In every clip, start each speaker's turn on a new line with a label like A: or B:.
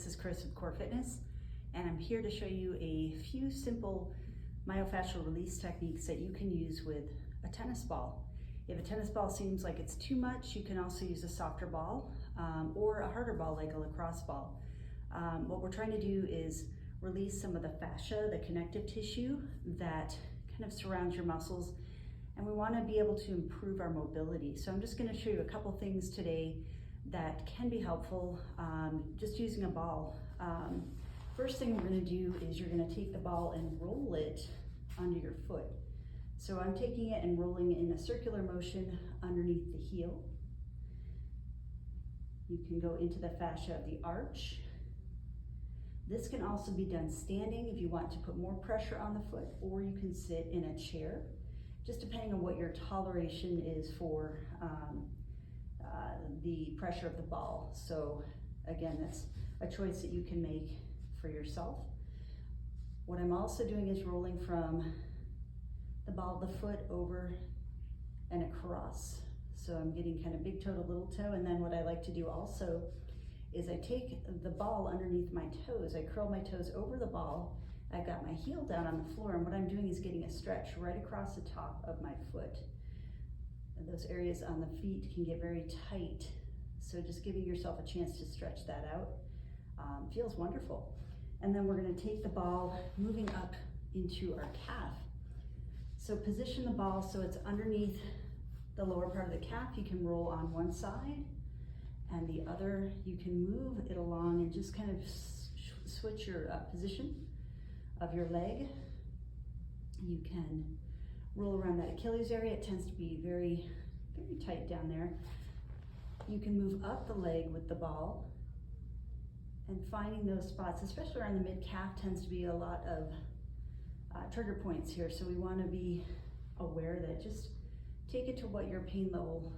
A: is Chris with Core Fitness, and I'm here to show you a few simple myofascial release techniques that you can use with a tennis ball. If a tennis ball seems like it's too much, you can also use a softer ball or a harder ball like a lacrosse ball. What we're trying to do is release some of the fascia, the connective tissue that kind of surrounds your muscles, and we want to be able to improve our mobility. So I'm just going to show you a couple things today that can be helpful just using a ball. First thing we're going to do is you're going to take the ball and roll it under your foot. So I'm taking it and rolling in a circular motion underneath the heel. You can go into the fascia of the arch. This can also be done standing if you want to put more pressure on the foot, or you can sit in a chair, just depending on what your toleration is for the pressure of the ball. So again, that's a choice that you can make for yourself. What I'm also doing is rolling from the ball of the foot over and across. So I'm getting kind of big toe to little toe, and then what I like to do also is I take the ball underneath my toes. I curl my toes over the ball. I've got my heel down on the floor, and what I'm doing is getting a stretch right across the top of my foot. And those areas on the feet can get very tight, so just giving yourself a chance to stretch that out feels wonderful. And then we're going to take the ball, moving up into our calf. So position the ball so it's underneath the lower part of the calf. You can roll on one side, and the other you can move it along and just kind of switch your position of your leg. You can roll around that Achilles area. It tends to be very, very tight down there. You can move up the leg with the ball, and finding those spots, especially around the mid-calf, tends to be a lot of trigger points here. So we want to be aware that just take it to what your pain level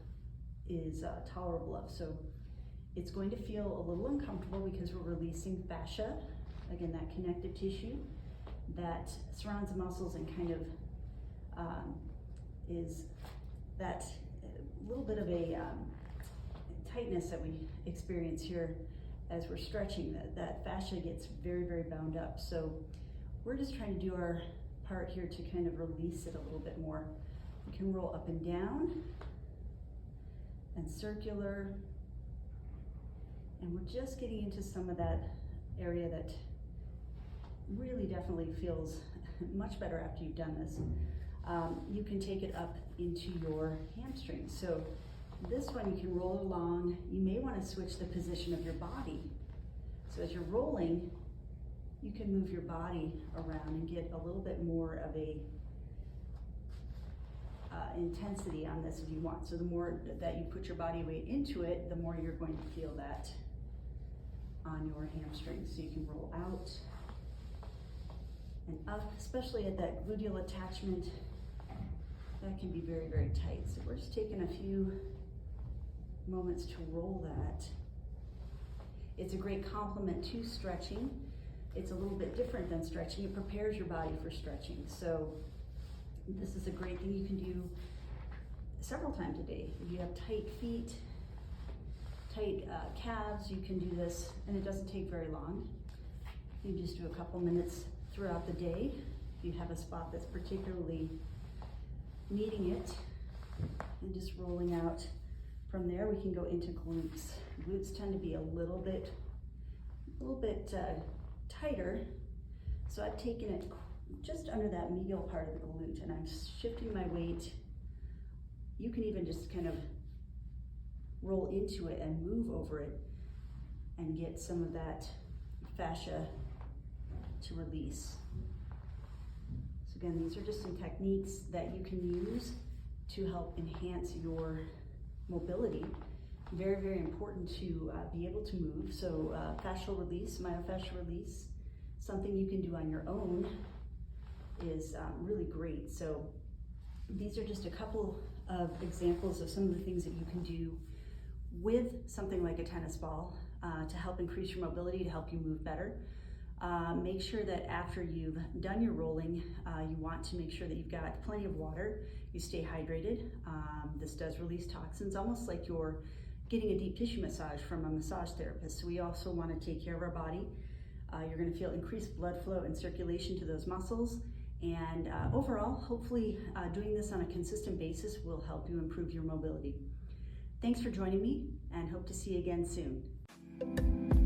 A: is tolerable of. So it's going to feel a little uncomfortable because we're releasing fascia, again, that connective tissue that surrounds the muscles and kind of is that little bit of a tightness that we experience here as we're stretching. That fascia gets very, very bound up. So we're just trying to do our part here to kind of release it a little bit more. You can roll up and down and circular, and we're just getting into some of that area that really definitely feels much better after you've done this. You can take it up into your hamstrings. So this one you can roll along. You may want to switch the position of your body. So as you're rolling, you can move your body around and get a little bit more of a intensity on this if you want. So the more that you put your body weight into it, the more you're going to feel that on your hamstrings. So you can roll out and up, especially at that gluteal attachment. That can be very, very tight. So we're just taking a few moments to roll that. It's a great complement to stretching. It's a little bit different than stretching. It prepares your body for stretching. So this is a great thing you can do several times a day. If you have tight feet, tight calves, you can do this, and it doesn't take very long. You just do a couple minutes throughout the day. If you have a spot that's particularly needing it, and just rolling out from there, we can go into glutes. Glutes tend to be a little bit tighter, so I've taken it just under that medial part of the glute, and I'm shifting my weight. You can even just kind of roll into it and move over it and get some of that fascia to release. So again, these are just some techniques that you can use to help enhance your mobility. Very, very important to be able to move. So fascial release, myofascial release, something you can do on your own is really great. So these are just a couple of examples of some of the things that you can do with something like a tennis ball to help increase your mobility, to help you move better. Make sure that after you've done your rolling, you want to make sure that you've got plenty of water, you stay hydrated. This does release toxins, almost like you're getting a deep tissue massage from a massage therapist. So we also want to take care of our body. You're going to feel increased blood flow and circulation to those muscles. And overall, hopefully doing this on a consistent basis will help you improve your mobility. Thanks for joining me, and hope to see you again soon.